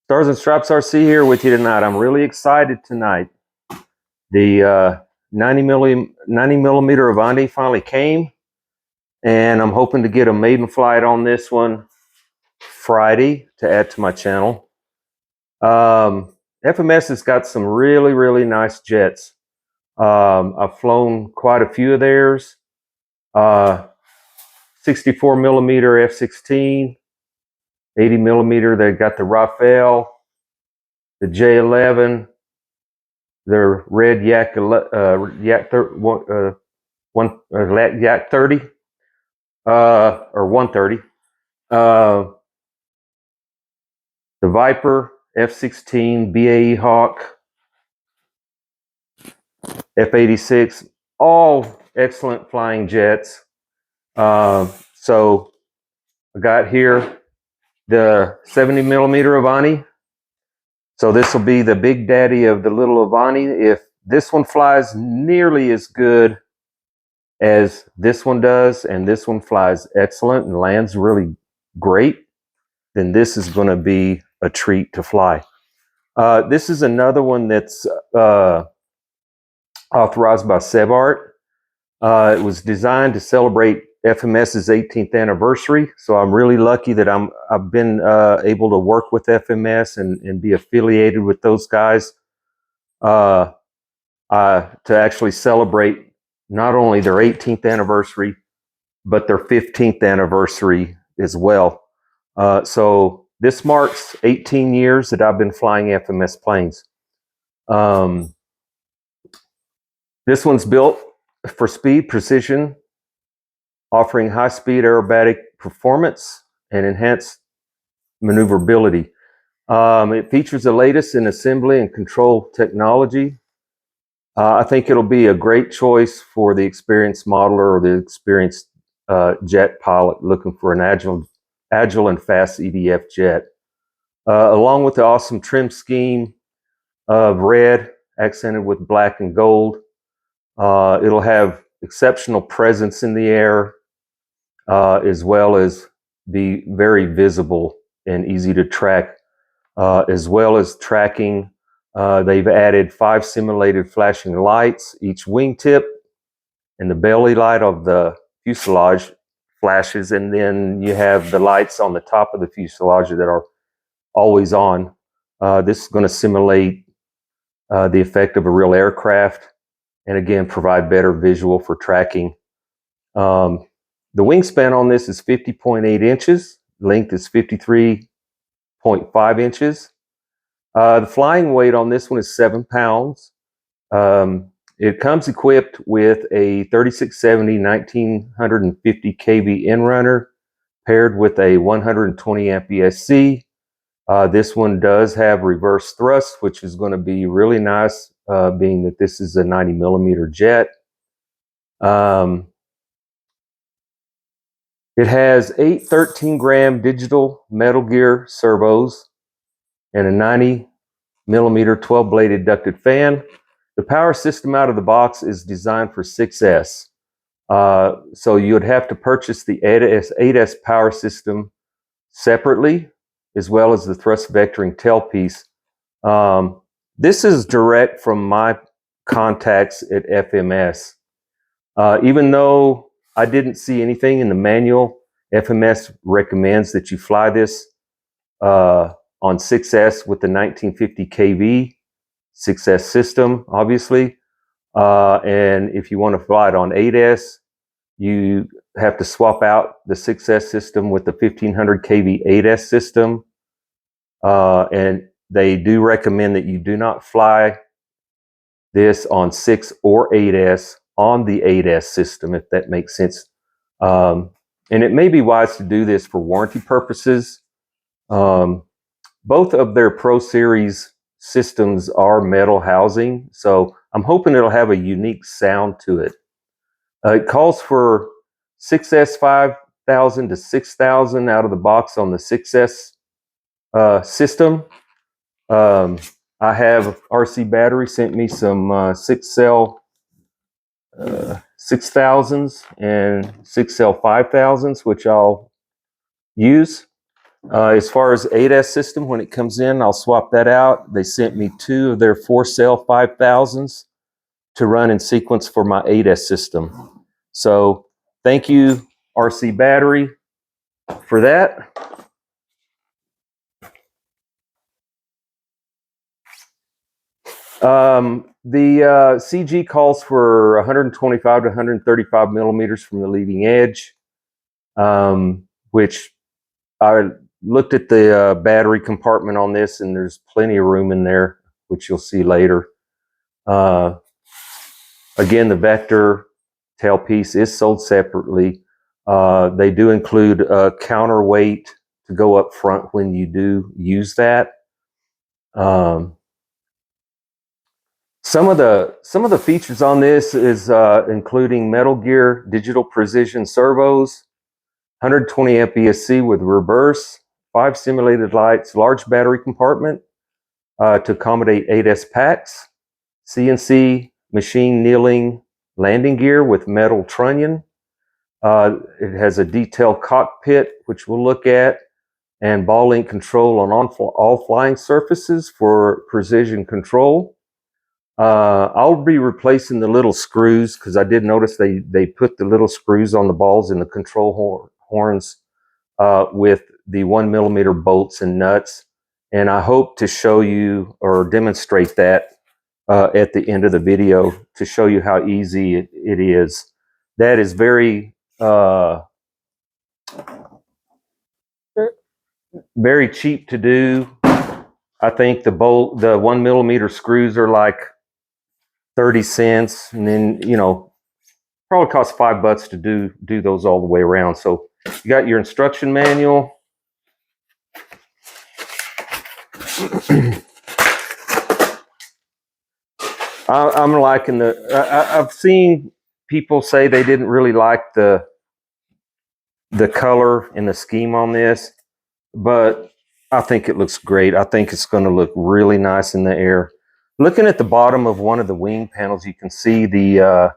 Stars and Stripes RC here with you tonight. I'm really excited tonight. The 90 millimeter Avanti finally came, and I'm hoping to get a maiden flight on this one Friday to add to my channel. FMS has got some really nice jets. I've flown quite a few of theirs. 64 millimeter F-16, 80 millimeter. They got the Referral, the J11, their red Yak Yak 30 or 130. The Viper, F-16, BAE Hawk, F-86, all excellent flying jets. So I got here the 70 millimeter Avanti. So this will be the big daddy of the little Avanti. If this one flies nearly as good as this one does, and this one flies excellent and lands really great, then this is going to be a treat to fly. This is another one that's authorized by SASRC. It was designed to celebrate FMS's 18th anniversary, so I'm really lucky that I've been able to work with FMS and be affiliated with those guys to actually celebrate not only their 18th anniversary, but their 15th anniversary as well. So this marks 18 years that I've been flying FMS planes. This one's built for speed, precision, offering high-speed aerobatic performance and enhanced maneuverability. It features the latest in assembly and control technology. I think it'll be a great choice for the experienced modeler or the experienced jet pilot looking for an agile and fast EDF jet. Along with the awesome trim scheme of red accented with black and gold, it'll have exceptional presence in the air, as well as be very visible and easy to track, as well as tracking. They've added 5 simulated flashing lights, each wingtip, and the belly light of the fuselage flashes, and then you have the lights on the top of the fuselage that are always on. This is going to simulate the effect of a real aircraft, and again provide better visual for tracking. The wingspan on this is 50.8 inches. Length is 53.5 inches. The flying weight on this one is 7 pounds. It comes equipped with a 3670 1950 kV in-runner paired with a 120 amp ESC. This one does have reverse thrust, which is going to be really nice, being that this is a 90 millimeter jet. It has 8 13-gram digital Metal Gear servos and a 90 millimeter 12-bladed ducted fan. The power system out of the box is designed for 6S. So you would have to purchase the 8S power system separately, as well as the thrust vectoring tailpiece. This is direct from my contacts at FMS. Even though I didn't see anything in the manual, FMS recommends that you fly this on 6S with the 1950 kV 6S system, obviously. And if you want to fly it on 8S, you have to swap out the 6S system with the 1500 kV 8S system. And they do recommend that you do not fly this on 6 or 8S on the 8S system, if that makes sense. And it may be wise to do this for warranty purposes. Both of their Pro Series systems are metal housing, so I'm hoping it'll have a unique sound to it. It calls for 6S 5,000 to 6,000 out of the box on the 6S system. I have RC Battery sent me some 6 cell 6,000s and 6 cell 5,000s, which I'll use. As far as ADAS system, when it comes in, I'll swap that out. They sent me 2 of their 4-cell 5000s to run in sequence for my ADAS system. So thank you, RC Battery, for that. The CG calls for 125 to 135 millimeters from the leading edge, which I looked at the battery compartment on this, and there's plenty of room in there, which you'll see later. Again, the vector tailpiece is sold separately. They do include a counterweight to go up front when you do use that. Some of the features on this is including Metal Gear digital precision servos, 120 amp ESC with reverse, 5 simulated lights, large battery compartment to accommodate 8S packs, CNC machine kneeling landing gear with metal trunnion. It has a detailed cockpit, which we'll look at, and ball link control on all flying surfaces for precision control. I'll be replacing the little screws because I did notice they put the little screws on the balls in the control horns with the 1 millimeter bolts and nuts. And I hope to show you or demonstrate that at the end of the video to show you how easy it is. That is very very cheap to do. I think the 1 millimeter screws are like 30 cents, and then probably costs $5 to do those all the way around. So you got your instruction manual. I'm liking I've seen people say they didn't really like the color and the scheme on this, but I think it looks great. I think it's going to look really nice in the air. Looking at the bottom of one of the wing panels, you can see the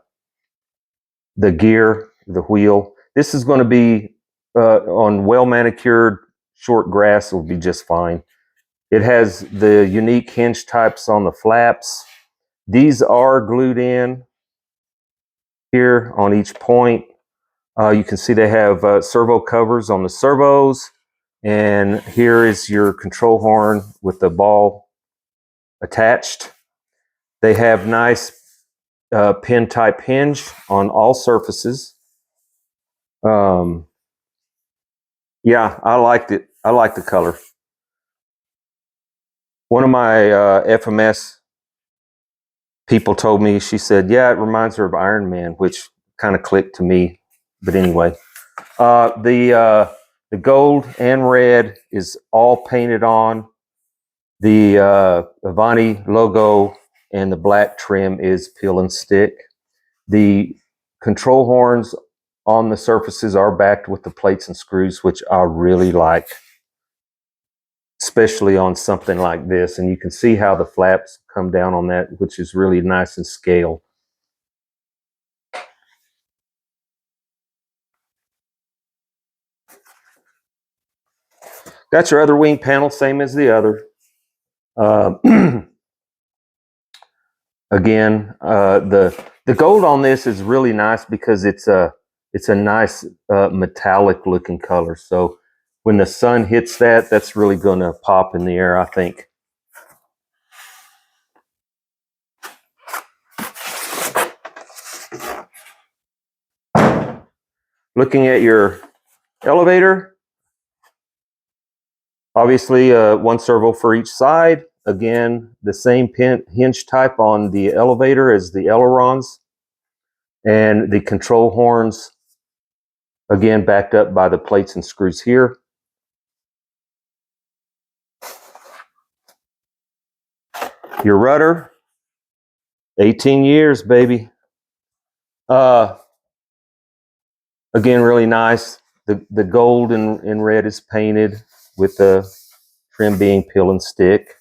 gear, the wheel. This is going to be on well manicured short grass. Will be just fine. It has the unique hinge types on the flaps. These are glued in here on each point. You can see they have servo covers on the servos, and here is your control horn with the ball attached. They have nice pin type hinge on all surfaces. Yeah, I liked it. I like the color. One of my FMS people told me, she said, yeah, it reminds her of Iron Man, which kind of clicked to me. But anyway, the gold and red is all painted on. The Avanti logo and the black trim is peel and stick. The control horns on the surfaces are backed with the plates and screws, which I really like, especially on something like this. And you can see how the flaps come down on that, which is really nice and scale. Got your other wing panel, same as the other. Again, the gold on this is really nice because it's a nice metallic looking color. So when the sun hits that, that's really going to pop in the air, I think. Looking at your elevator, obviously one servo for each side. Again, the same hinge type on the elevator as the ailerons, and the control horns, again, backed up by the plates and screws here. Your rudder, 18 years, baby. Again, really nice. The gold and red is painted with the trim being peel and stick.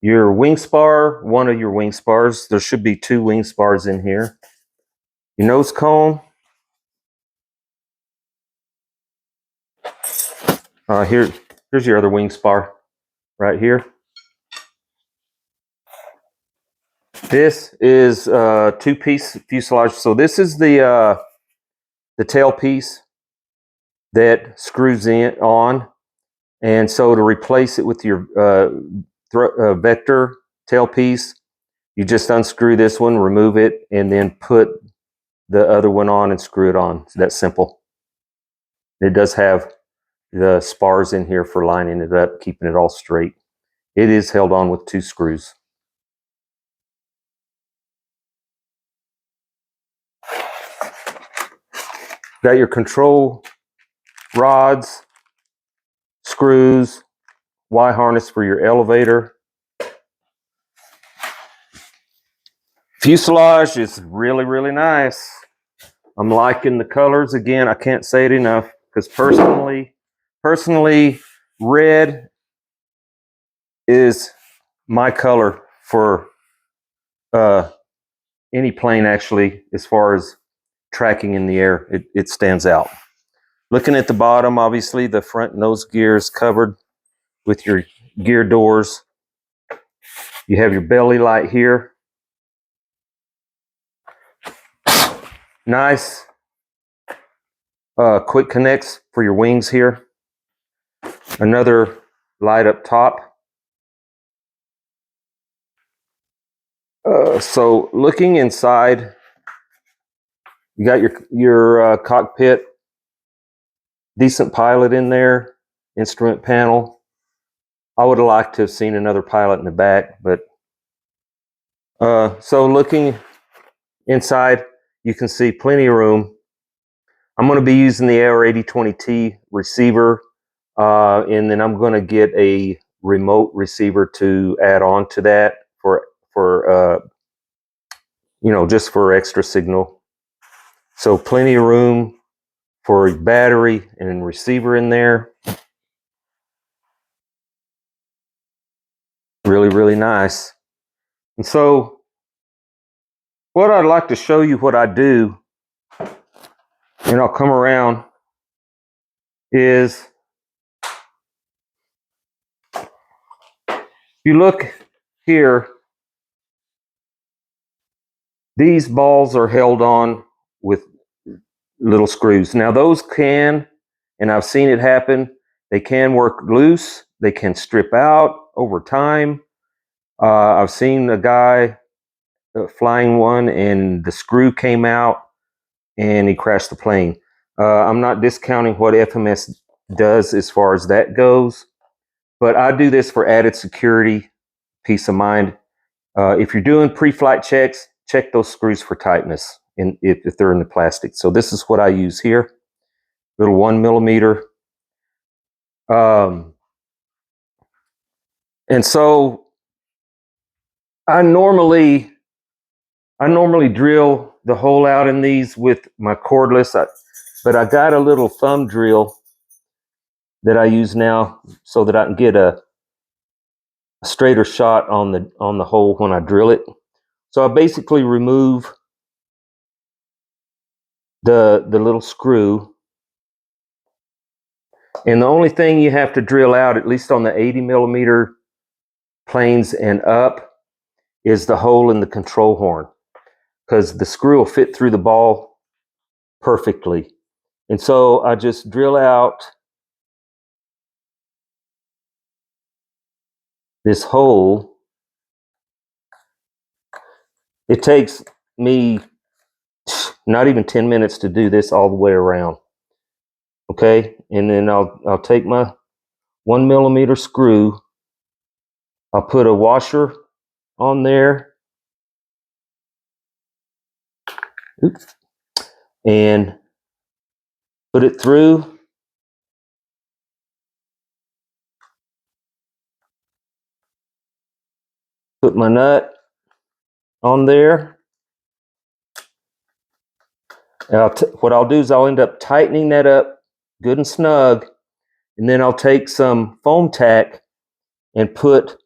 your wing spar, one of your wing spars. There should be 2 wing spars in here. Your nose cone. Here's your other wing spar right here. This is 2-piece fuselage. So this is the tail piece that screws in on, and so to replace it with your vector tail piece, you just unscrew this one, remove it, and then put the other one on and screw it on. It's that simple. It does have the spars in here for lining it up, keeping it all straight. It is held on with 2 screws. Got your control rods, screws, Y harness for your elevator. Fuselage is really, really nice. I'm liking the colors. Again, I can't say it enough, because personally, red is my color for any plane, actually, as far as tracking in the air. It stands out. Looking at the bottom, obviously the front nose gear is covered with your gear doors. You have your belly light here. Nice quick connects for your wings here. Another light up top. So looking inside, you got your cockpit, decent pilot in there, instrument panel. I would have liked to have seen another pilot in the back, but so looking inside, you can see plenty of room. I'm going to be using the AR8020T receiver, and then I'm going to get a remote receiver to add on to that for just for extra signal. So plenty of room for a battery and receiver in there. Really, really nice. And so what I'd like to show you what I do, and I'll come around, is you look here, these balls are held on with little screws. Now those can, and I've seen it happen, they can work loose, they can strip out over time. I've seen a guy flying one and the screw came out and he crashed the plane. I'm not discounting what FMS does as far as that goes, but I do this for added security, peace of mind. If you're doing pre-flight checks, check those screws for tightness if they're in the plastic. So this is what I use here, little 1 millimeter. And so I normally drill the hole out in these with my cordless, but I got a little thumb drill that I use now so that I can get a straighter shot on the hole when I drill it. So I basically remove the little screw, and the only thing you have to drill out, at least on the 80 millimeter planes and up, is the hole in the control horn, because the screw will fit through the ball perfectly. And so I just drill out this hole. It takes me not even 10 minutes to do this all the way around. Okay, and then I'll take my 1 millimeter screw, I'll put a washer on there. Oops. And put it through. Put my nut on there. What I'll do is I'll end up tightening that up good and snug, and then I'll take some foam tack and put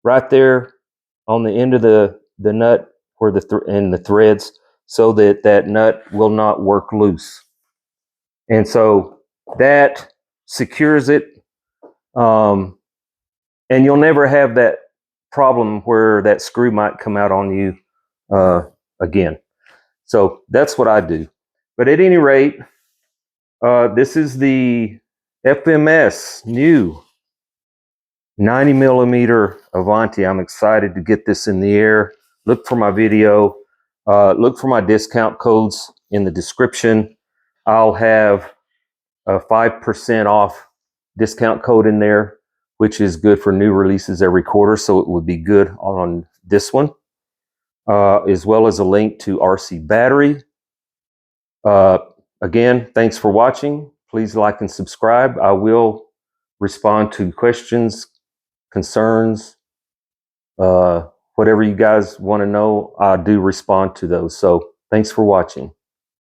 right there on the end of the nut where the threads, so that that nut will not work loose. And so that secures it. And you'll never have that problem where that screw might come out on you again. So that's what I do. But at any rate, this is the FMS new 90 millimeter Avanti. I'm excited to get this in the air. Look for my video. Look for my discount codes in the description. I'll have a 5% off discount code in there, which is good for new releases every quarter. So it would be good on this one, as well as a link to RC Battery. Again, thanks for watching. Please like and subscribe. I will respond to questions, concerns, whatever you guys want to know. I do respond to those. So thanks for watching.